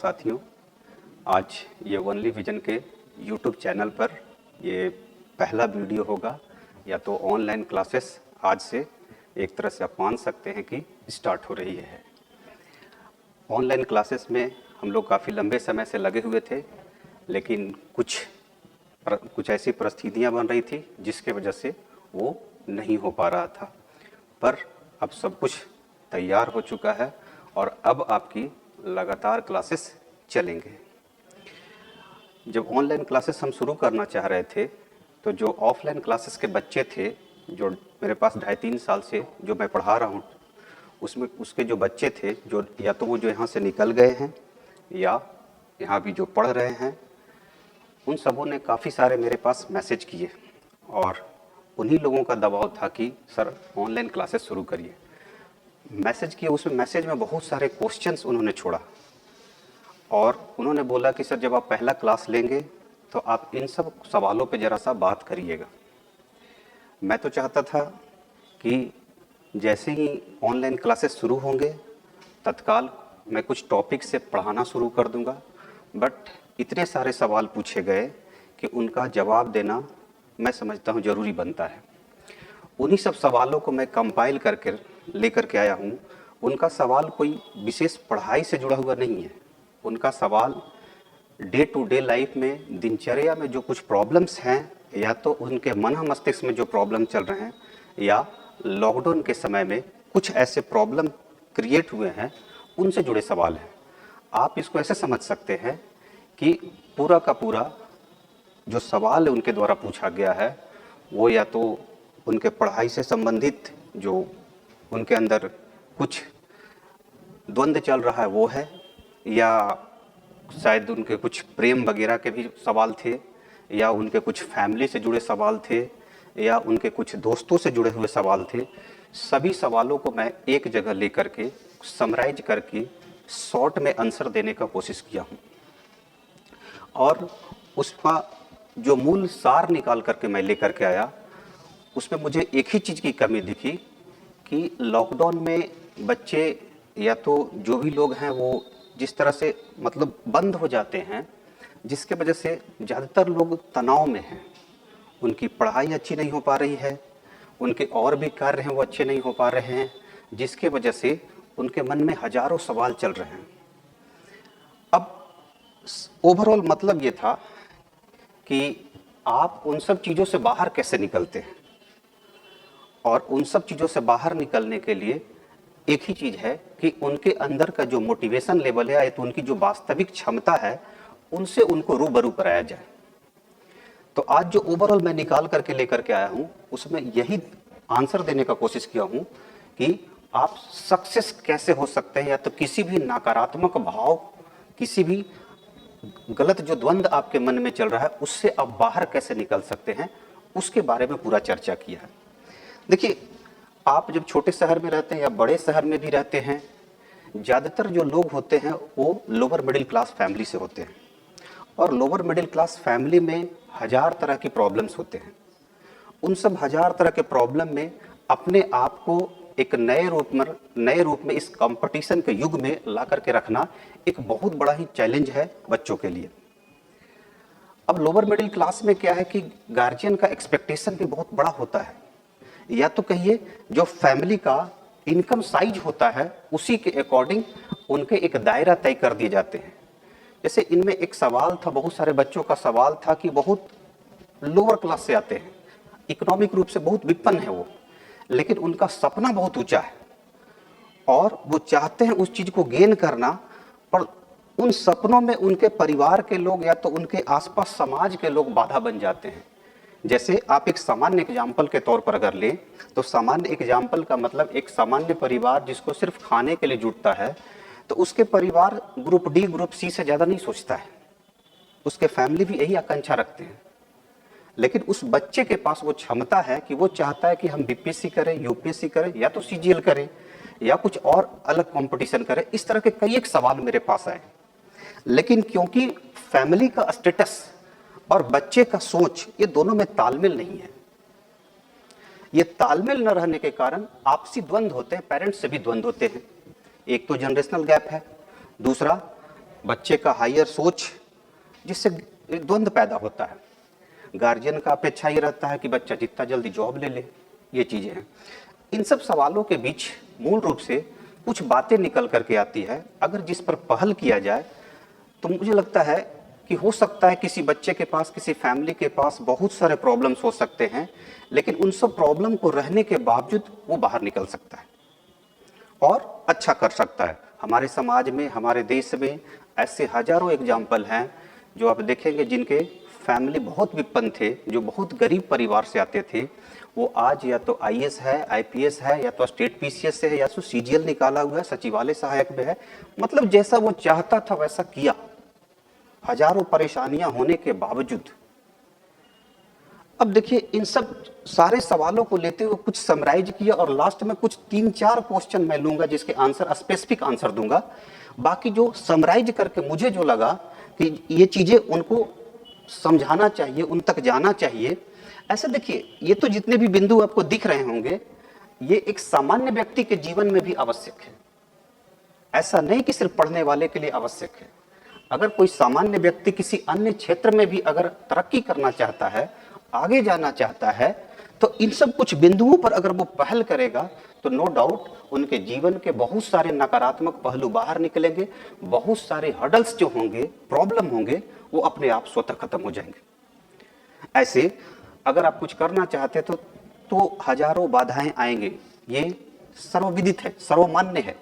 साथियों, आज ये ओनली विजन के यूट्यूब चैनल पर ये पहला वीडियो होगा। या तो ऑनलाइन क्लासेस आज से एक तरह से आप मान सकते हैं कि स्टार्ट हो रही है। ऑनलाइन क्लासेस में हम लोग काफ़ी लंबे समय से लगे हुए थे, लेकिन कुछ ऐसी परिस्थितियां बन रही थी जिसके वजह से वो नहीं हो पा रहा था। पर अब सब कुछ तैयार हो चुका है और अब आपकी लगातार क्लासेस चलेंगे। जब ऑनलाइन क्लासेस हम शुरू करना चाह रहे थे तो जो ऑफलाइन क्लासेस के बच्चे थे, जो मेरे पास 2.5-3 साल से जो मैं पढ़ा रहा हूँ, उसमें उसके जो बच्चे थे, जो या तो वो जो यहाँ से निकल गए हैं या यहाँ भी जो पढ़ रहे हैं, उन सबों ने काफ़ी सारे मेरे पास मैसेज किए और उन्हीं लोगों का दबाव था कि सर ऑनलाइन क्लासेस शुरू करिए। मैसेज किए, उसमें मैसेज में बहुत सारे क्वेश्चंस उन्होंने छोड़ा और उन्होंने बोला कि सर जब आप पहला क्लास लेंगे तो आप इन सब सवालों पे ज़रा सा बात करिएगा। मैं तो चाहता था कि जैसे ही ऑनलाइन क्लासेस शुरू होंगे तत्काल मैं कुछ टॉपिक से पढ़ाना शुरू कर दूंगा, बट इतने सारे सवाल पूछे गए कि उनका जवाब देना मैं समझता हूँ ज़रूरी बनता है। उन्हीं सब सवालों को मैं कंपाइल करके लेकर के आया हूँ। उनका सवाल कोई विशेष पढ़ाई से जुड़ा हुआ नहीं है। उनका सवाल डे टू डे लाइफ में, दिनचर्या में जो कुछ प्रॉब्लम्स हैं, या तो उनके मन मस्तिष्क में जो प्रॉब्लम चल रहे हैं, या लॉकडाउन के समय में कुछ ऐसे प्रॉब्लम क्रिएट हुए हैं, उनसे जुड़े सवाल हैं। आप इसको ऐसे समझ सकते हैं कि पूरा का पूरा जो सवाल उनके द्वारा पूछा गया है वो या तो उनके पढ़ाई से संबंधित जो उनके अंदर कुछ द्वंद्व चल रहा है वो है, या शायद उनके कुछ प्रेम वगैरह के भी सवाल थे, या उनके कुछ फैमिली से जुड़े सवाल थे, या उनके कुछ दोस्तों से जुड़े हुए सवाल थे। सभी सवालों को मैं एक जगह लेकर के समराइज करके शॉर्ट में आंसर देने का कोशिश किया हूँ और उसका जो मूल सार निकाल करके मैं लेकर के आया। उसमें मुझे एक ही चीज़ की कमी दिखी कि लॉकडाउन में बच्चे या तो जो भी लोग हैं वो जिस तरह से मतलब बंद हो जाते हैं, जिसके वजह से ज़्यादातर लोग तनाव में हैं। उनकी पढ़ाई अच्छी नहीं हो पा रही है, उनके और भी कार्य हैं वो अच्छे नहीं हो पा रहे हैं, जिसके वजह से उनके मन में हजारों सवाल चल रहे हैं। अब ओवरऑल मतलब ये था कि आप उन सब चीज़ों से बाहर कैसे निकलते हैं, और उन सब चीज़ों से बाहर निकलने के लिए एक ही चीज़ है कि उनके अंदर का जो मोटिवेशन लेवल है, तो उनकी जो वास्तविक क्षमता है, उनसे उनको रूबरू कराया जाए। तो आज जो ओवरऑल मैं निकाल करके लेकर के आया हूँ, उसमें यही आंसर देने का कोशिश किया हूँ कि आप सक्सेस कैसे हो सकते हैं, या तो किसी भी नकारात्मक भाव, किसी भी गलत जो द्वंद्व आपके मन में चल रहा है, उससे आप बाहर कैसे निकल सकते हैं, उसके बारे में पूरा चर्चा किया है। देखिए, आप जब छोटे शहर में रहते हैं या बड़े शहर में भी रहते हैं, ज़्यादातर जो लोग होते हैं वो लोअर मिडिल क्लास फैमिली से होते हैं, और लोअर मिडिल क्लास फैमिली में हजार तरह की प्रॉब्लम्स होते हैं। उन सब हजार तरह के प्रॉब्लम में अपने आप को एक नए रूप में इस कंपटीशन के युग में ला करके रखना एक बहुत बड़ा ही चैलेंज है बच्चों के लिए। अब लोअर मिडिल क्लास में क्या है कि गार्जियन का एक्सपेक्टेशन भी बहुत बड़ा होता है, या तो कहिए जो फैमिली का इनकम साइज होता है उसी के अकॉर्डिंग उनके एक दायरा तय कर दिए जाते हैं। जैसे इनमें एक सवाल था, बहुत सारे बच्चों का सवाल था कि बहुत लोअर क्लास से आते हैं, इकोनॉमिक रूप से बहुत विपन्न है वो, लेकिन उनका सपना बहुत ऊंचा है और वो चाहते हैं उस चीज को गेन करना, पर उन सपनों में उनके परिवार के लोग या तो उनके आसपास समाज के लोग बाधा बन जाते हैं। जैसे आप एक सामान्य एग्जाम्पल के तौर पर अगर लें, तो सामान्य एग्जाम्पल का मतलब एक सामान्य परिवार जिसको सिर्फ खाने के लिए जुटता है, तो उसके परिवार ग्रुप डी ग्रुप सी से ज़्यादा नहीं सोचता है। उसके फैमिली भी यही आकांक्षा रखते हैं, लेकिन उस बच्चे के पास वो क्षमता है कि वो चाहता है कि हम बीपीएससी करें, यूपीएससी करें, या तो सीजीएल करें, या कुछ और अलग कंपटीशन करें। इस तरह के कई एक सवाल मेरे पास आए, लेकिन क्योंकि फैमिली का स्टेटस और बच्चे का सोच, ये दोनों में तालमेल नहीं है। ये तालमेल न रहने के कारण आपसी द्वंद्व होते हैं, पेरेंट्स से भी द्वंद्व होते हैं। एक तो जनरेशनल गैप है, दूसरा बच्चे का हायर सोच, जिससे द्वंद्व पैदा होता है। गार्जियन का अपेक्षा ये रहता है कि बच्चा जितना जल्दी जॉब ले ले, ये चीज़ें हैं। इन सब सवालों के बीच मूल रूप से कुछ बातें निकल करके आती है, अगर जिस पर पहल किया जाए तो मुझे लगता है कि हो सकता है किसी बच्चे के पास, किसी फैमिली के पास बहुत सारे प्रॉब्लम्स हो सकते हैं, लेकिन उन सब प्रॉब्लम को रहने के बावजूद वो बाहर निकल सकता है और अच्छा कर सकता है। हमारे समाज में, हमारे देश में ऐसे हजारों एग्जाम्पल हैं जो आप देखेंगे जिनके फैमिली बहुत विपन्न थे, जो बहुत गरीब परिवार से आते थे, वो आज या तो आईएएस है, आईपीएस है, या तो स्टेट पीसीएस से है, या तो सीजीएल निकाला हुआ है, सचिवालय सहायक में है। मतलब जैसा वो चाहता था वैसा किया, हजारों परेशानियां होने के बावजूद। अब देखिए, इन सब सारे सवालों को लेते हुए कुछ समराइज किया और लास्ट में कुछ 3-4 क्वेश्चन मैं लूंगा जिसके आंसर, स्पेसिफिक आंसर दूंगा। बाकी जो समराइज करके मुझे जो लगा कि ये चीजें उनको समझाना चाहिए, उन तक जाना चाहिए। ऐसे देखिए, ये तो जितने भी बिंदु आपको दिख रहे होंगे, ये एक सामान्य व्यक्ति के जीवन में भी आवश्यक है। ऐसा नहीं कि सिर्फ पढ़ने वाले के लिए आवश्यक है। अगर कोई सामान्य व्यक्ति किसी अन्य क्षेत्र में भी अगर तरक्की करना चाहता है, आगे जाना चाहता है, तो इन सब कुछ बिंदुओं पर अगर वो पहल करेगा तो नो डाउट उनके जीवन के बहुत सारे नकारात्मक पहलू बाहर निकलेंगे, बहुत सारे हर्डल्स जो होंगे, प्रॉब्लम होंगे, वो अपने आप स्वतः खत्म हो जाएंगे। ऐसे अगर आप कुछ करना चाहते तो हजारों बाधाएं आएंगे, ये सर्वविदित है, सर्वमान्य है,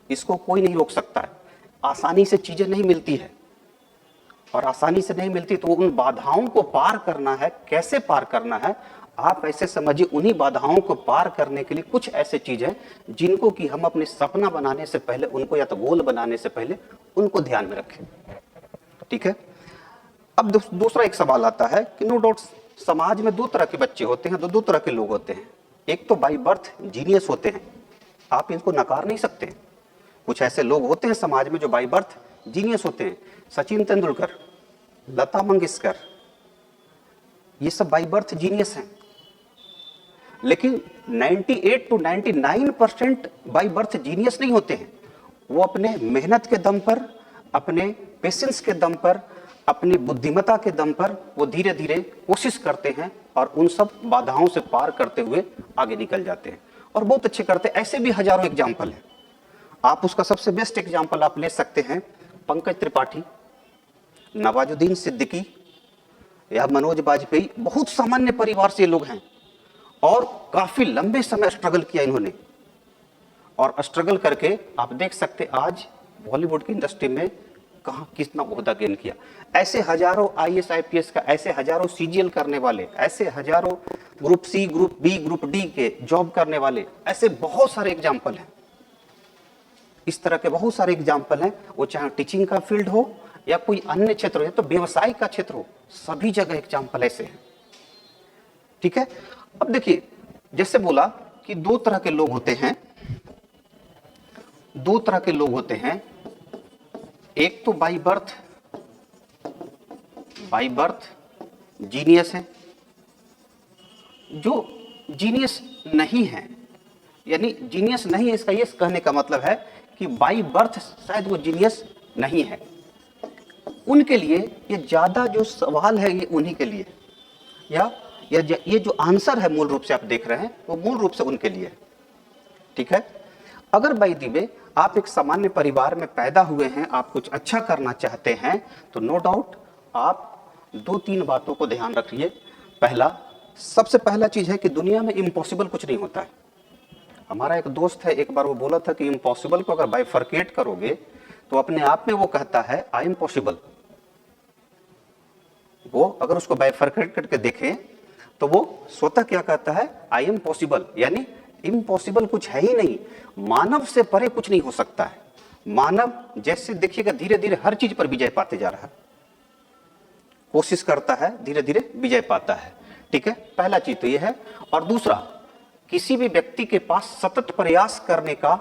इसको कोई नहीं रोक सकता है। आसानी से चीजें नहीं मिलती है, और आसानी से नहीं मिलती तो उन बाधाओं को पार करना है। कैसे पार करना है, आप ऐसे समझिए, उन्हीं बाधाओं को पार करने के लिए कुछ ऐसे चीजें जिनको कि हम अपने सपना बनाने से पहले, उनको या तो गोल बनाने से पहले उनको ध्यान में रखें। ठीक है। अब दूसरा एक सवाल आता है कि नो डाउट समाज में 2 तरह के बच्चे होते हैं, 2 तरह के लोग होते हैं। एक तो बाई बर्थ जीनियस होते हैं, आप इनको नकार नहीं सकते। कुछ ऐसे लोग होते हैं समाज में जो बाई बर्थ जीनियस होते हैं। सचिन तेंदुलकर, लता मंगेशकर, ये सब बाई बर्थ जीनियस हैं। लेकिन 98 to 99% बाई बर्थ जीनियस नहीं होते हैं। वो अपने मेहनत के दम पर, अपने पेशेंस के दम पर, अपनी बुद्धिमत्ता के दम पर वो धीरे धीरे कोशिश करते हैं और उन सब बाधाओं से पार करते हुए आगे निकल जाते हैं और बहुत अच्छे करते हैं। ऐसे भी हजारों एग्जाम्पल हैं। आप उसका सबसे बेस्ट एग्जाम्पल आप ले सकते हैं पंकज त्रिपाठी, नवाजुद्दीन सिद्दीकी या मनोज बाजपेयी। बहुत सामान्य परिवार से लोग हैं और काफी लंबे समय स्ट्रगल किया इन्होंने, और स्ट्रगल करके आप देख सकते आज बॉलीवुड की इंडस्ट्री में कहाँ कितना ओहदा गेन किया। ऐसे हजारों आईएएस आईपीएस का, ऐसे हजारों सीजीएल करने वाले, ऐसे हजारों group C, group B, group D के जॉब करने वाले, ऐसे बहुत सारे एग्जाम्पल हैं। इस तरह के बहुत सारे एग्जाम्पल हैं, वो चाहे टीचिंग का फील्ड हो या कोई अन्य क्षेत्र हो, तो व्यवसाय का क्षेत्र हो, सभी जगह एग्जाम्पल ऐसे हैं। ठीक है। अब देखिए, जैसे बोला कि 2 तरह के लोग होते हैं, 2 तरह के लोग होते हैं। एक तो बाई बर्थ जीनियस है, जो जीनियस नहीं है, यानी जीनियस नहीं है, इसका ये कहने का मतलब है कि बाई बर्थ शायद वो जीनियस नहीं है। उनके लिए ये ज्यादा जो सवाल है, ये उन्हीं के लिए, या ये जो आंसर है मूल रूप से आप देख रहे हैं, वो मूल रूप से उनके लिए। ठीक है। अगर बाई द वे आप एक सामान्य परिवार में पैदा हुए हैं, आप कुछ अच्छा करना चाहते हैं, तो नो डाउट आप 2-3 बातों को ध्यान रखिए। सबसे पहला चीज है कि दुनिया में इम्पॉसिबल कुछ नहीं होता है। हमारा एक दोस्त है, एक बार वो बोला था कि इम्पॉसिबल को अगर बाइफरकेट करोगे तो अपने आप में वो कहता है आई एम पॉसिबल। वो अगर उसको बाइफरकेट करके देखें तो वो स्वतः क्या कहता है, आई एम पॉसिबल, यानी इम्पॉसिबल कुछ है ही नहीं। मानव से परे कुछ नहीं हो सकता है। मानव जैसे देखिएगा धीरे धीरे हर चीज पर विजय पाते जा रहा है, कोशिश करता है, धीरे धीरे विजय पाता है। ठीक है, पहला चीज तो ये है। और दूसरा, किसी भी व्यक्ति के पास सतत प्रयास करने का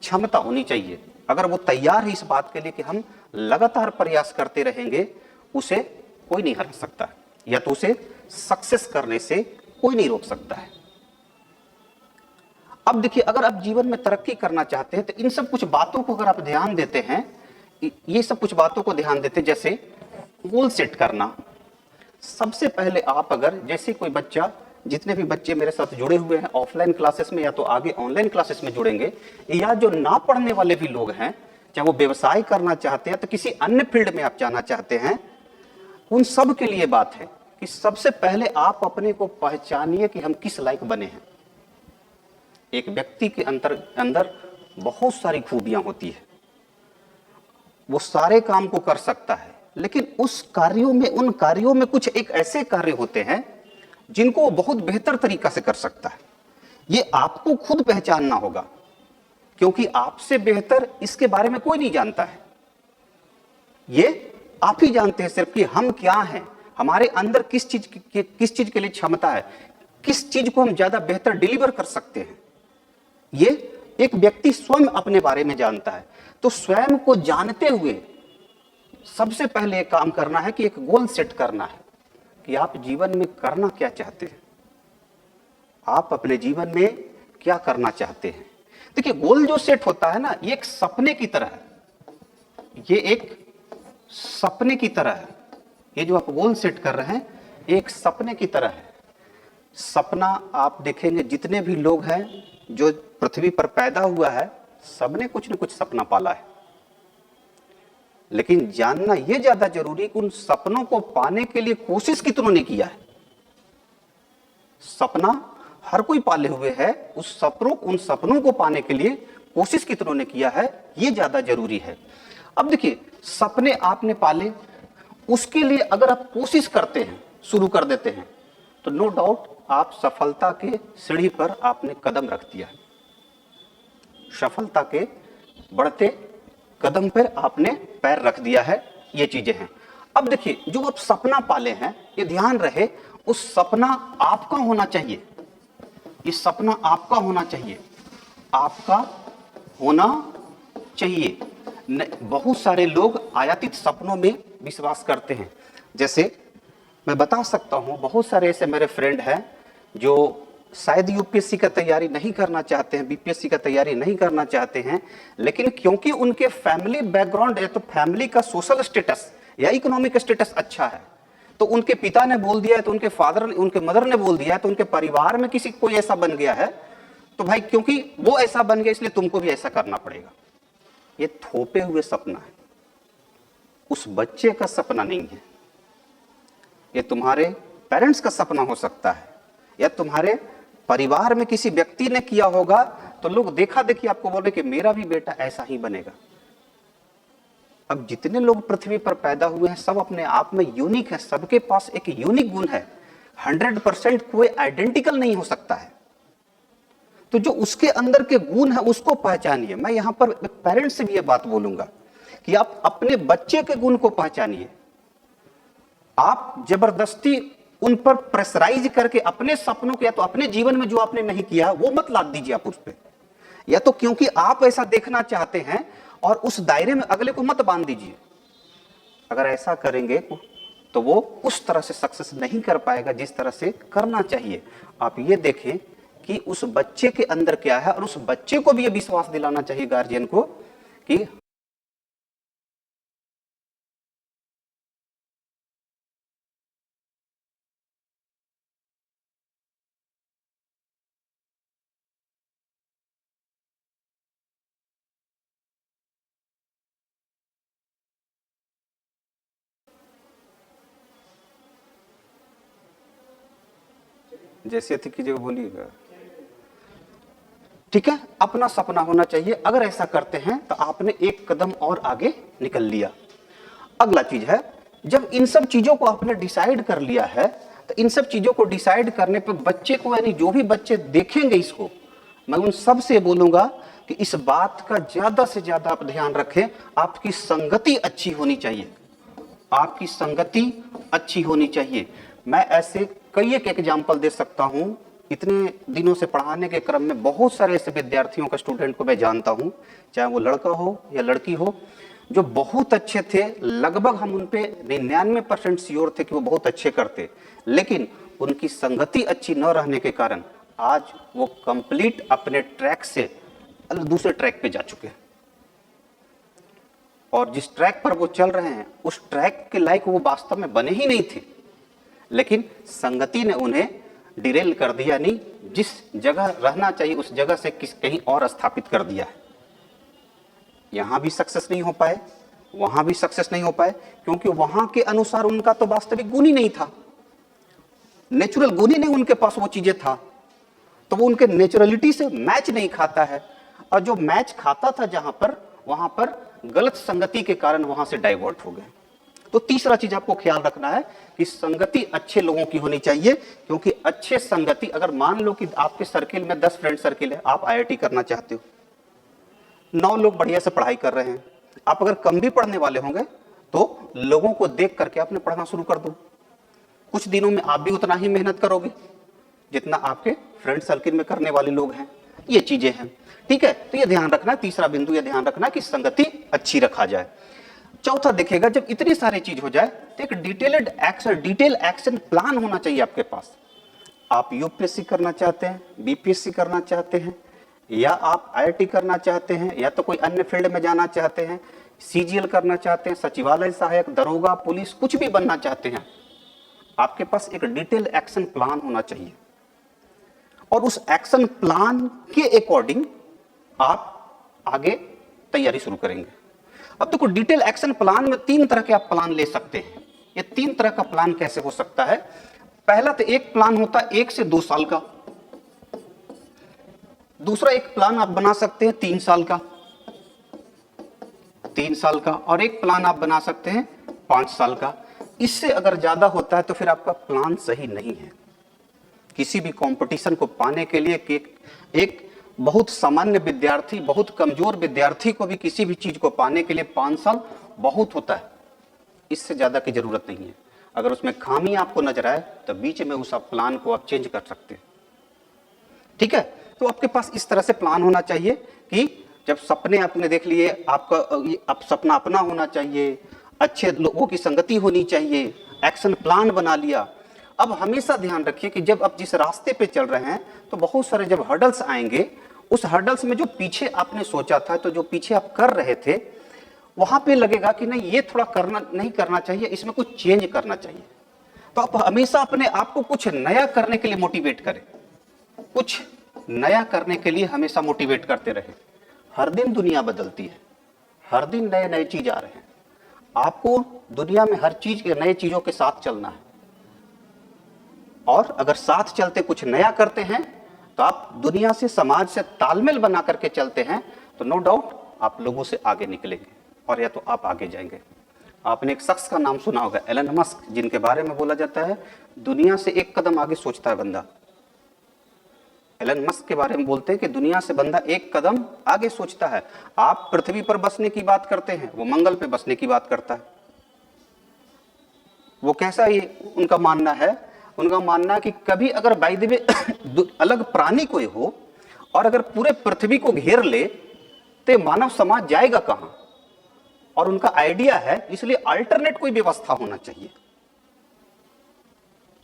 क्षमता होनी चाहिए। अगर वो तैयार है इस बात के लिए कि हम लगातार प्रयास करते रहेंगे, उसे कोई नहीं हरा सकता, या तो उसे सक्सेस करने से कोई नहीं रोक सकता है। अब देखिए, अगर आप जीवन में तरक्की करना चाहते हैं तो इन सब कुछ बातों को अगर आप ध्यान देते हैं, ये सब कुछ बातों को ध्यान देते, जैसे गोल सेट करना। सबसे पहले आप अगर, जैसे कोई बच्चा, जितने भी बच्चे मेरे साथ जुड़े हुए हैं ऑफलाइन क्लासेस में या तो आगे ऑनलाइन क्लासेस में जुड़ेंगे, या जो ना पढ़ने वाले भी लोग हैं, चाहे वो व्यवसाय करना चाहते हैं तो किसी अन्य फील्ड में आप जाना चाहते हैं, उन सब के लिए बात है कि सबसे पहले आप अपने को पहचानिए कि हम किस लायक बने हैं। एक व्यक्ति के अंदर बहुत सारी खूबियां होती है, वो सारे काम को कर सकता है, लेकिन उन कार्यों में कुछ एक ऐसे कार्य होते हैं जिनको वो बहुत बेहतर तरीका से कर सकता है। ये आपको खुद पहचानना होगा, क्योंकि आपसे बेहतर इसके बारे में कोई नहीं जानता है। ये आप ही जानते हैं सिर्फ कि हम क्या हैं, हमारे अंदर किस चीज के लिए क्षमता है, किस चीज को हम ज्यादा बेहतर डिलीवर कर सकते हैं। ये एक व्यक्ति स्वयं अपने बारे में जानता है। तो स्वयं को जानते हुए सबसे पहले एक काम करना है कि एक गोल सेट करना है कि आप जीवन में करना क्या चाहते हैं, आप अपने जीवन में क्या करना चाहते हैं। देखिए, गोल जो सेट होता है ना, ये एक सपने की तरह है, ये एक सपने की तरह है। ये जो आप गोल सेट कर रहे हैं, एक सपने की तरह है। सपना आप देखेंगे, जितने भी लोग हैं जो पृथ्वी पर पैदा हुआ है, सबने कुछ न कुछ सपना पाला है। लेकिन जानना यह ज्यादा जरूरी है कि उन सपनों को पाने के लिए कोशिश कितनों ने किया है। सपना हर कोई पाले हुए है, उन सपनों को पाने के लिए कोशिश कितनों ने किया है, यह ज्यादा जरूरी है। अब देखिए, सपने आपने पाले, उसके लिए अगर आप कोशिश करते हैं, शुरू कर देते हैं, तो नो डाउट आप सफलता के सीढ़ी पर आपने कदम रख दिया। सफलता के बढ़ते कदम पर आपने पैर रख दिया है। ये चीजें हैं। अब देखिए, जो आप सपना पाले हैं, ये ध्यान रहे, उस सपना आपका होना चाहिए। ये सपना आपका होना चाहिए, आपका होना चाहिए। बहुत सारे लोग आयातित सपनों में विश्वास करते हैं। जैसे मैं बता सकता हूं, बहुत सारे ऐसे मेरे फ्रेंड हैं जो शायद यूपीएससी का तैयारी नहीं करना चाहते हैं, बीपीएससी का तैयारी नहीं करना चाहते हैं, लेकिन क्योंकि उनके फैमिली बैकग्राउंड है, तो फैमिली का सोशल स्टेटस या इकोनॉमिक स्टेटस अच्छा है, तो उनके पिता ने बोल दिया है, तो उनके मदर ने बोल दिया है, तो उनके परिवार में किसी कोई ऐसा बन गया है, तो भाई क्योंकि वो ऐसा बन गया इसलिए तुमको भी ऐसा करना पड़ेगा। ये थोपे हुए सपना है, उस बच्चे का सपना नहीं है। ये तुम्हारे पेरेंट्स का सपना हो सकता है, या तुम्हारे परिवार में किसी व्यक्ति ने किया होगा, तो लोग देखा देखी आपको बोले कि मेरा भी बेटा ऐसा ही बनेगा। अब जितने लोग पृथ्वी पर पैदा हुए हैं, सब अपने आप में यूनिक है, सबके पास एक यूनिक गुण है। 100% कोई आइडेंटिकल नहीं हो सकता है। तो जो उसके अंदर के गुण है उसको पहचानिए। मैं यहां पर पेरेंट्स से भी ये बात बोलूंगा कि आप अपने बच्चे के गुण को पहचानिए। आप जबरदस्ती उन पर प्रेशराइज करके अपने सपनों को, या तो अपने जीवन में जो आपने नहीं किया वो मत लाद दीजिए आप उस पर, या तो क्योंकि आप ऐसा देखना चाहते हैं और उस दायरे में अगले को मत बांध दीजिए। अगर ऐसा करेंगे तो वो उस तरह से सक्सेस नहीं कर पाएगा जिस तरह से करना चाहिए। आप ये देखें कि उस बच्चे के अंदर क्या है, और उस बच्चे को भी ये विश्वास दिलाना चाहिए गार्जियन को कि जैसे अतिथि जी बोलिएगा, ठीक है, अपना सपना होना चाहिए। अगर ऐसा करते हैं तो आपने एक कदम और आगे निकल लिया। अगला चीज है, जब इन सब चीजों को आपने डिसाइड कर लिया है, तो इन सब चीजों को डिसाइड करने पे बच्चे को, यानी जो भी बच्चे देखेंगे इसको, मैं उन सब से बोलूंगा कि इस बात का ज्यादा से ज्यादा आप ध्यान रखें, आपकी संगति अच्छी होनी चाहिए। आपकी संगति अच्छी होनी चाहिए। मैं ऐसे कई एक एग्जाम्पल दे सकता हूं। इतने दिनों से पढ़ाने के क्रम में बहुत सारे ऐसे विद्यार्थियों का, स्टूडेंट को मैं जानता हूं, चाहे वो लड़का हो या लड़की हो, जो बहुत अच्छे थे। लगभग हम उन पे 99% श्योर थे कि वो बहुत अच्छे करते, लेकिन उनकी संगति अच्छी न रहने के कारण आज वो कंप्लीट अपने ट्रैक से दूसरे ट्रैक पे जा चुके हैं। और जिस ट्रैक पर वो चल रहे हैं उस ट्रैक के लायक वो वास्तव में बने ही नहीं थे, लेकिन संगति ने उन्हें डिरेल कर दिया, नहीं जिस जगह रहना चाहिए उस जगह से कहीं और स्थापित कर दिया है। यहां भी सक्सेस नहीं हो पाए, वहां भी सक्सेस नहीं हो पाए, क्योंकि वहां के अनुसार उनका तो वास्तविक गुण ही नहीं था, नेचुरल गुण ही नहीं उनके पास वो चीजें था, तो वो उनके नेचुरलिटी से मैच नहीं खाता है। और जो मैच खाता था जहां पर, वहां पर गलत संगति के कारण वहां से डाइवर्ट हो गए। तो तीसरा चीज आपको ख्याल रखना है कि संगति अच्छे लोगों की होनी चाहिए, क्योंकि अच्छे संगति, अगर मान लो कि आपके सर्किल में 10 फ्रेंड सर्किल है, आप आईआईटी करना चाहते हो, 9 लोग बढ़िया से पढ़ाई कर रहे हैं, आप अगर कम भी पढ़ने वाले होंगे तो लोगों को देख करके आपने पढ़ना शुरू कर दो। कुछ दिनों में आप भी उतना ही मेहनत करोगे जितना आपके फ्रेंड सर्किल में करने वाले लोग हैं। ये चीजें हैं, ठीक है। तो ये ध्यान रखना, तीसरा बिंदु ये ध्यान रखना कि संगति अच्छी रखा जाए। चौथा देखिएगा, जब इतनी सारी चीज हो जाए तो एक डिटेल एक्शन प्लान होना चाहिए आपके पास। आप यूपीएससी करना चाहते हैं, बीपीएससी करना चाहते हैं, या आप आईआईटी करना चाहते हैं, या तो कोई अन्य फील्ड में जाना चाहते हैं, सीजीएल करना चाहते हैं, सचिवालय सहायक, दरोगा, पुलिस, कुछ भी बनना चाहते हैं, आपके पास एक डिटेल एक्शन प्लान होना चाहिए। और उस एक्शन प्लान के अकॉर्डिंग आप आगे तैयारी शुरू करेंगे। अब देखो, डिटेल एक्शन प्लान में 3 तरह के आप प्लान ले सकते हैं। ये 3 तरह का प्लान कैसे हो सकता है? पहला तो एक प्लान होता है 1 से 2 साल का, दूसरा एक प्लान आप बना सकते हैं 3 साल का, 3 साल का, और एक प्लान आप बना सकते हैं 5 साल का। इससे अगर ज्यादा होता है तो फिर आपका प्लान सही नहीं है। किसी भी कंपटीशन को पाने के लिए एक बहुत सामान्य विद्यार्थी, बहुत कमजोर विद्यार्थी को भी किसी भी चीज को पाने के लिए 5 साल बहुत होता है, इससे ज्यादा की जरूरत नहीं है। अगर उसमें खामी आपको नजर आए तो बीच में उस प्लान को आप चेंज कर सकते हैं, ठीक है। तो आपके पास इस तरह से प्लान होना चाहिए कि जब सपने आपने देख लिए, आपका आप सपना अपना होना चाहिए, अच्छे लोगों की संगति होनी चाहिए, एक्शन प्लान बना लिया। अब हमेशा ध्यान रखिए कि जब आप जिस रास्ते पे चल रहे हैं तो बहुत सारे जब हर्डल्स आएंगे, उस हर्डल्स में जो पीछे आपने सोचा था, तो जो पीछे आप कर रहे थे, वहां पे लगेगा कि नहीं ये थोड़ा करना नहीं करना चाहिए, इसमें कुछ चेंज करना चाहिए। तो आप हमेशा अपने आप को कुछ नया करने के लिए मोटिवेट करें, कुछ नया करने के लिए हमेशा मोटिवेट करते रहे। हर दिन दुनिया बदलती है, हर दिन नए नए चीज आ रहे हैं, आपको दुनिया में हर चीज के नए चीजों के साथ चलना है। और अगर साथ चलते कुछ नया करते हैं तो आप दुनिया से, समाज से तालमेल बना करके चलते हैं, तो नो डाउट आप लोगों से आगे निकलेंगे, और या तो आप आगे जाएंगे। आपने एक शख्स का नाम सुना होगा, एलन मस्क, जिनके बारे में बोला जाता है दुनिया से एक कदम आगे सोचता है बंदा। एलन मस्क के बारे में बोलते हैं कि दुनिया से बंदा एक कदम आगे सोचता है। आप पृथ्वी पर बसने की बात करते हैं, वो मंगल पे बसने की बात करता है। वो कैसा, ये उनका मानना है, उनका मानना है कि कभी अगर बाय द वे अलग प्राणी कोई हो और अगर पूरे पृथ्वी को घेर ले तो मानव समाज जाएगा कहां? और उनका आइडिया है, इसलिए अल्टरनेट कोई व्यवस्था होना चाहिए।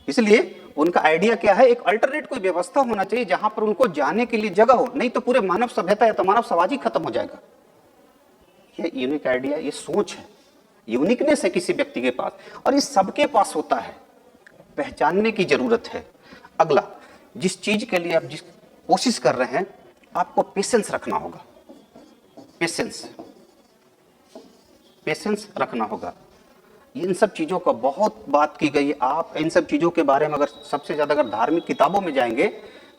इसलिए उनका आइडिया क्या है, एक अल्टरनेट कोई व्यवस्था होना चाहिए जहां पर उनको जाने के लिए जगह हो, नहीं तो पूरे मानव सभ्यता या तो मानव समाज ही खत्म हो जाएगा। ये यूनिक आइडिया, ये सोच है, यूनिकनेस है किसी व्यक्ति के पास, और ये सबके पास होता है, पहचानने की जरूरत है। अगला, जिस चीज के लिए आप जिस कोशिश कर रहे हैं, आपको पेशेंस रखना होगा, पेशेंस रखना होगा। इन सब चीजों का बहुत बात की गई है। आप इन सब चीजों के बारे में अगर सबसे ज्यादा अगर धार्मिक किताबों में जाएंगे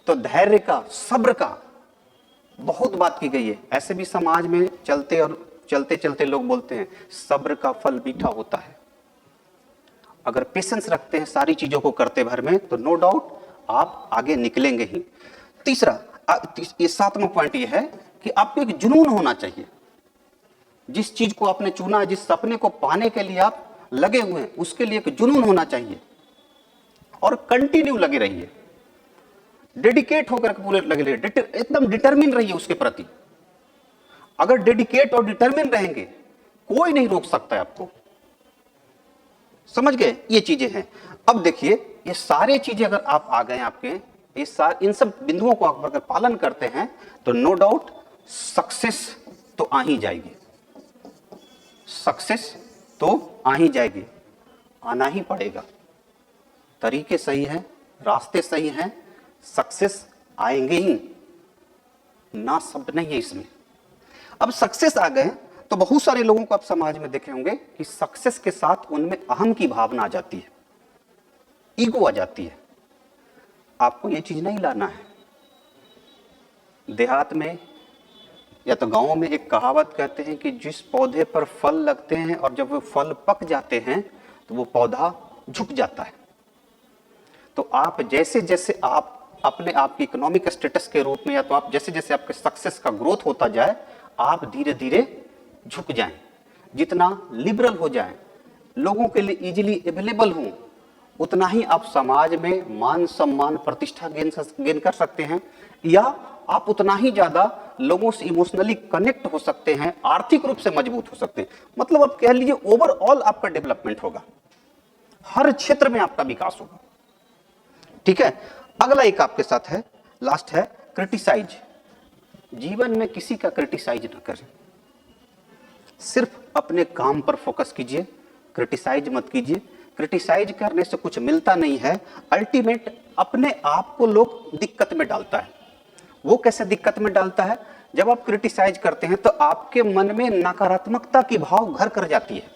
तो धैर्य का, सब्र का बहुत बात की गई है। ऐसे भी समाज में चलते चलते लोग बोलते हैं सब्र का फल मीठा होता है। अगर पेशेंस रखते हैं सारी चीजों को करते भर में, तो नो डाउट आप आगे निकलेंगे ही। तीसरा, ये 7वां पॉइंट ये है कि आपको एक जुनून होना चाहिए। जिस चीज को आपने चुना है, जिस सपने को पाने के लिए आप लगे हुए हैं, उसके लिए एक जुनून होना चाहिए, और कंटिन्यू लगे रहिए, डेडिकेट होकर पूरे लगे रहिए, एकदम डिटरमिन रहिए उसके प्रति। अगर डेडिकेट और डिटरमिन रहेंगे, कोई नहीं रोक सकता है आपको। समझ गए? ये चीजें हैं। अब देखिए, ये सारे चीजें अगर आप आ गए आपके, इन सब बिंदुओं को आप अगर पालन करते हैं, तो नो डाउट सक्सेस तो आ ही जाएगी। सक्सेस तो आ ही जाएगी, आना ही पड़ेगा। तरीके सही हैं, रास्ते सही हैं, सक्सेस आएंगे ही, ना सब नहीं है इसमें। अब सक्सेस आ गए तो बहुत सारे लोगों को आप समाज में देखे होंगे कि सक्सेस के साथ उनमें अहम की भावना आ जाती है, ईगो आ जाती है। आपको ये चीज नहीं लाना है। देहात में या तो गांव में एक कहावत कहते हैं कि जिस पौधे पर फल लगते हैं और जब वो फल पक जाते हैं तो वो पौधा झुक जाता है। तो आप जैसे जैसे आप अपने आप की इकोनॉमिक स्टेटस के रूप में, या तो आप जैसे जैसे आपके सक्सेस का ग्रोथ होता जाए, आप धीरे धीरे झुक जाएं, जितना लिबरल हो जाएं, लोगों के लिए इजीली अवेलेबल हों, उतना ही आप समाज में मान सम्मान प्रतिष्ठा गेन कर सकते हैं, या आप उतना ही ज्यादा लोगों से इमोशनली कनेक्ट हो सकते हैं, आर्थिक रूप से मजबूत हो सकते हैं। मतलब आप कह लीजिए ओवरऑल आपका डेवलपमेंट होगा, हर क्षेत्र में आपका विकास होगा। ठीक है, अगला एक आपके साथ है, लास्ट है क्रिटिसाइज। जीवन में किसी का क्रिटिसाइज न करें, सिर्फ अपने काम पर फोकस कीजिए, क्रिटिसाइज मत कीजिए। क्रिटिसाइज करने से कुछ मिलता नहीं है, अल्टीमेट अपने आप को लोग दिक्कत में डालता है। वो कैसे दिक्कत में डालता है? जब आप क्रिटिसाइज करते हैं तो आपके मन में नकारात्मकता की भाव घर कर जाती है,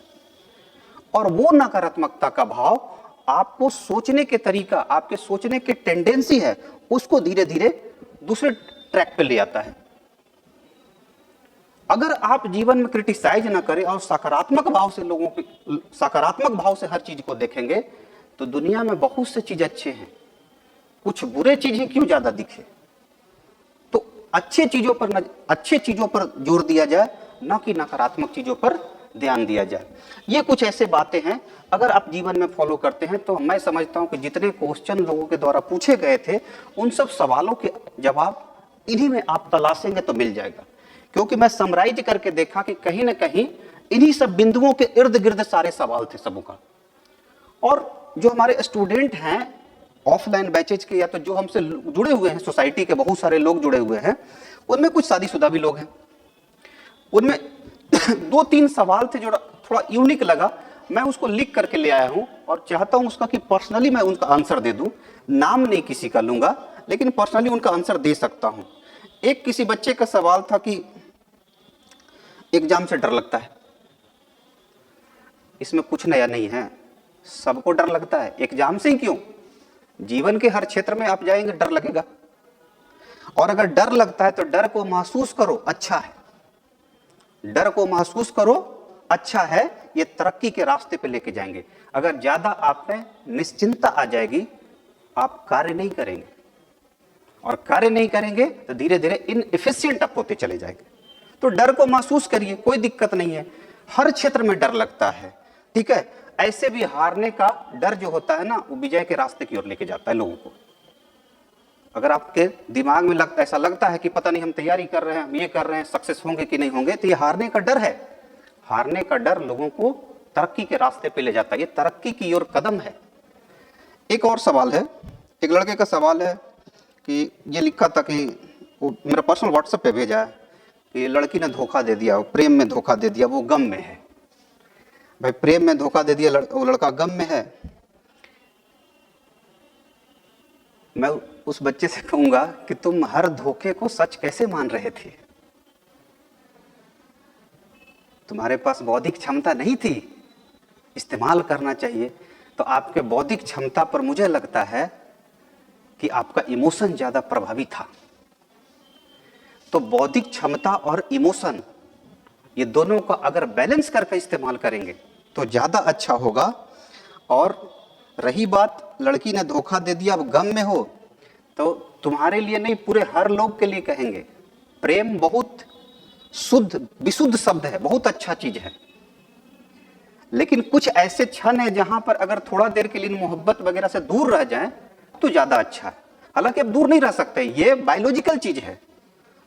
और वो नकारात्मकता का भाव आपको सोचने के तरीका, आपके सोचने के टेंडेंसी है, उसको धीरे धीरे दूसरे ट्रैक पे ले आता है। अगर आप जीवन में क्रिटिसाइज ना करें और सकारात्मक भाव से लोगों की, सकारात्मक भाव से हर चीज को देखेंगे, तो दुनिया में बहुत से चीज अच्छे हैं, कुछ बुरे चीजें क्यों ज्यादा दिखे। तो अच्छे चीजों पर जोर दिया जाए, ना कि नकारात्मक चीजों पर ध्यान दिया जाए। ये कुछ ऐसे बातें हैं, अगर आप जीवन में फॉलो करते हैं तो मैं समझता हूं कि जितने क्वेश्चन लोगों के द्वारा पूछे गए थे, उन सब सवालों के जवाब इन्हीं में आप तलाशेंगे तो मिल जाएगा। क्योंकि मैं समराइज करके देखा कि कहीं ना कहीं इन्हीं सब बिंदुओं के इर्द गिर्द सारे सवाल थे सबों का। और जो हमारे स्टूडेंट हैं ऑफलाइन बैचेज के, या तो जो हमसे जुड़े हुए हैं, सोसाइटी के बहुत सारे लोग जुड़े हुए हैं, उनमें कुछ शादीशुदा भी लोग हैं। उनमें 2-3 सवाल थे जो थोड़ा यूनिक लगा, मैं उसको लिख करके ले आया हूं और चाहता हूं उसका कि पर्सनली मैं उनका आंसर दे दूं। नाम नहीं किसी का लूंगा, लेकिन पर्सनली उनका आंसर दे सकता हूं। एक किसी बच्चे का सवाल था कि एग्जाम से डर लगता है। इसमें कुछ नया नहीं है, सबको डर लगता है। एग्जाम से ही क्यों, जीवन के हर क्षेत्र में आप जाएंगे डर लगेगा। और अगर डर लगता है तो डर को महसूस करो, अच्छा है। डर को महसूस करो, अच्छा है, ये तरक्की के रास्ते पे लेके जाएंगे। अगर ज्यादा आप में निश्चिंतता आ जाएगी, आप कार्य नहीं करेंगे, और कार्य नहीं करेंगे तो धीरे धीरे इनएफिशिएंट आप होते चले जाएंगे। तो डर को महसूस करिए, कोई दिक्कत नहीं है। हर क्षेत्र में डर लगता है, ठीक है। ऐसे भी हारने का डर जो होता है ना, वो विजय के रास्ते की ओर लेके जाता है लोगों को। अगर आपके दिमाग में ऐसा लगता है कि पता नहीं हम तैयारी कर रहे हैं, हम ये कर रहे हैं, सक्सेस होंगे कि नहीं होंगे, तो ये हारने का डर है। हारने का डर लोगों को तरक्की के रास्ते पे ले जाता है, ये तरक्की की ओर कदम है। एक और सवाल है, एक लड़के का सवाल है कि ये लिखा था कि वो मेरा पर्सनल व्हाट्सएप पे भेजा है कि लड़की ने धोखा दे दिया, प्रेम में धोखा दे दिया, वो गम में है। भाई प्रेम में धोखा दे दिया, वो लड़का गम में है। मैं उस बच्चे से कहूंगा कि तुम हर धोखे को सच कैसे मान रहे थे? तुम्हारे पास बौद्धिक क्षमता नहीं थी, इस्तेमाल करना चाहिए। तो आपके बौद्धिक क्षमता पर मुझे लगता है कि आपका इमोशन ज्यादा प्रभावी था। तो बौद्धिक क्षमता और इमोशन, ये दोनों का अगर बैलेंस करके इस्तेमाल करेंगे तो ज्यादा अच्छा होगा। और रही बात लड़की ने धोखा दे दिया, अब गम में हो, तो तुम्हारे लिए नहीं, पूरे हर लोग के लिए कहेंगे, प्रेम बहुत शुद्ध विशुद्ध शब्द है, बहुत अच्छा चीज है। लेकिन कुछ ऐसे क्षण है जहां पर अगर थोड़ा देर के लिए मोहब्बत वगैरह से दूर रह जाएं तो ज्यादा अच्छा है। हालांकि आप दूर नहीं रह सकते, ये बायोलॉजिकल चीज है,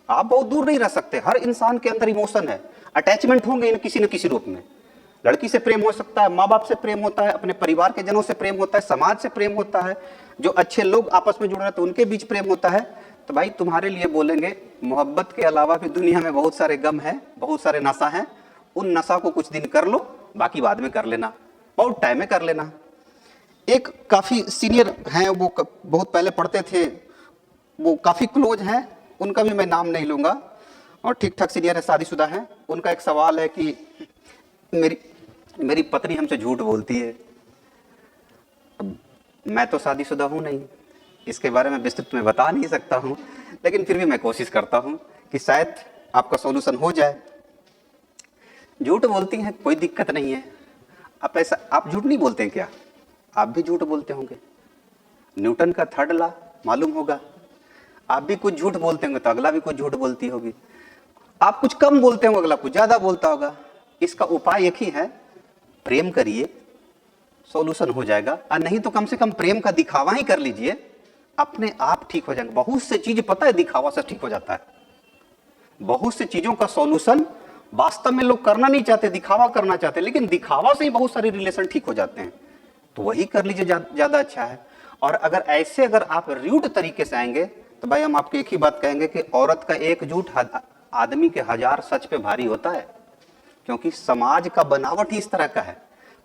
आप बहुत दूर नहीं रह सकते। हर इंसान के अंदर इमोशन है, अटैचमेंट होंगे किसी न किसी रूप में। लड़की से प्रेम हो सकता है, माँ बाप से प्रेम होता है, अपने परिवार के जनों से प्रेम होता है, समाज से प्रेम होता है, जो अच्छे लोग आपस में जुड़ रहे हैं तो उनके बीच प्रेम होता है। तो भाई तुम्हारे लिए बोलेंगे, मोहब्बत के अलावा भी दुनिया में बहुत सारे गम है, बहुत सारे नशा हैं, उन नशा को कुछ दिन कर लो, बाकी बाद में कर लेना, बहुत टाइम में कर लेना। एक काफ़ी सीनियर हैं, वो बहुत पहले पढ़ते थे, वो काफ़ी क्लोज हैं, उनका भी मैं नाम नहीं लूँगा, और ठीक ठाक सीनियर है, शादीशुदा हैं। उनका एक सवाल है कि मेरी पत्नी हमसे झूठ बोलती है। अब मैं तो शादीशुदा हूँ नहीं, इसके बारे में विस्तृत में बता नहीं सकता हूँ, लेकिन फिर भी मैं कोशिश करता हूँ कि शायद आपका सॉल्यूशन हो जाए। झूठ बोलती हैं, कोई दिक्कत नहीं है। आप झूठ नहीं बोलते हैं क्या? आप भी झूठ बोलते होंगे। न्यूटन का थर्ड लॉ मालूम होगा। आप भी कुछ झूठ बोलते होंगे तो अगला भी कुछ झूठ बोलती होगी। आप कुछ कम बोलते होंगे, अगला कुछ ज्यादा बोलता होगा। इसका उपाय एक ही है, प्रेम करिए, सॉल्यूशन हो जाएगा। और नहीं तो कम से कम प्रेम का दिखावा ही कर लीजिए, अपने आप ठीक हो जाएंगे। बहुत से चीज पता है दिखावा से ठीक हो जाता है। बहुत से चीजों का सॉल्यूशन वास्तव में लोग करना नहीं चाहते, दिखावा करना चाहते, लेकिन दिखावा से ही बहुत सारे रिलेशन ठीक हो जाते हैं। तो वही कर लीजिए, ज्यादा अच्छा है। और अगर आप रूट तरीके से आएंगे तो भाई हम आपको एक ही बात कहेंगे कि औरत का एक झूठ आदमी के 1000 सच पे भारी होता है, क्योंकि समाज का बनावट ही इस तरह का है।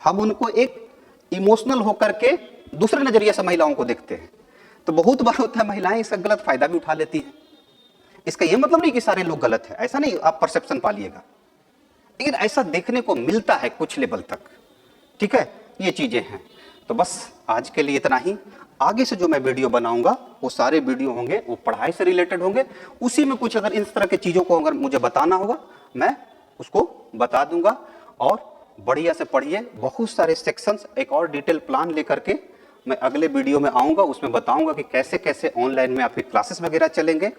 हम उनको एक इमोशनल होकर के दूसरे नजरिए से महिलाओं को देखते हैं। तो बहुत बार होता है महिलाएं इसका गलत फायदा भी उठा लेती हैं। इसका यह मतलब नहीं कि सारे लोग गलत है, ऐसा नहीं, आप परसेप्शन पालिएगा, लेकिन ऐसा देखने को मिलता है कुछ लेवल तक। ठीक है, ये चीजें हैं। तो बस आज के लिए इतना ही। आगे से जो मैं वीडियो बनाऊंगा वो सारे वीडियो होंगे, वो पढ़ाई से रिलेटेड होंगे। उसी में कुछ अगर इस तरह की चीजों को अगर मुझे बताना होगा मैं उसको बता दूंगा। और बढ़िया से पढ़िए, बहुत सारे सेक्शंस, एक और डिटेल प्लान लेकर के मैं अगले वीडियो में आऊंगा। उसमें बताऊंगा कि कैसे कैसे ऑनलाइन में आपके क्लासेस वगैरह चलेंगे,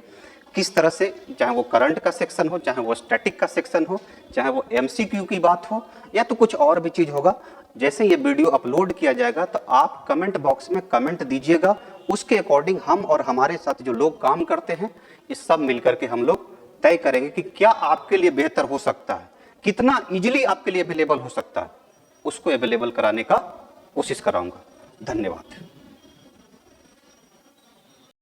किस तरह से, चाहे वो करंट का सेक्शन हो, चाहे वो स्टैटिक का सेक्शन हो, चाहे वो एमसीक्यू की बात हो, या तो कुछ और भी चीज होगा। जैसे ये वीडियो अपलोड किया जाएगा तो आप कमेंट बॉक्स में कमेंट दीजिएगा, उसके अकॉर्डिंग हम और हमारे साथ जो लोग काम करते हैं इस सब मिलकर के हम लोग तय करेंगे कि क्या आपके लिए बेहतर हो सकता है, कितना इजीली आपके लिए अवेलेबल हो सकता है, उसको अवेलेबल कराने का कोशिश कराऊंगा। धन्यवाद।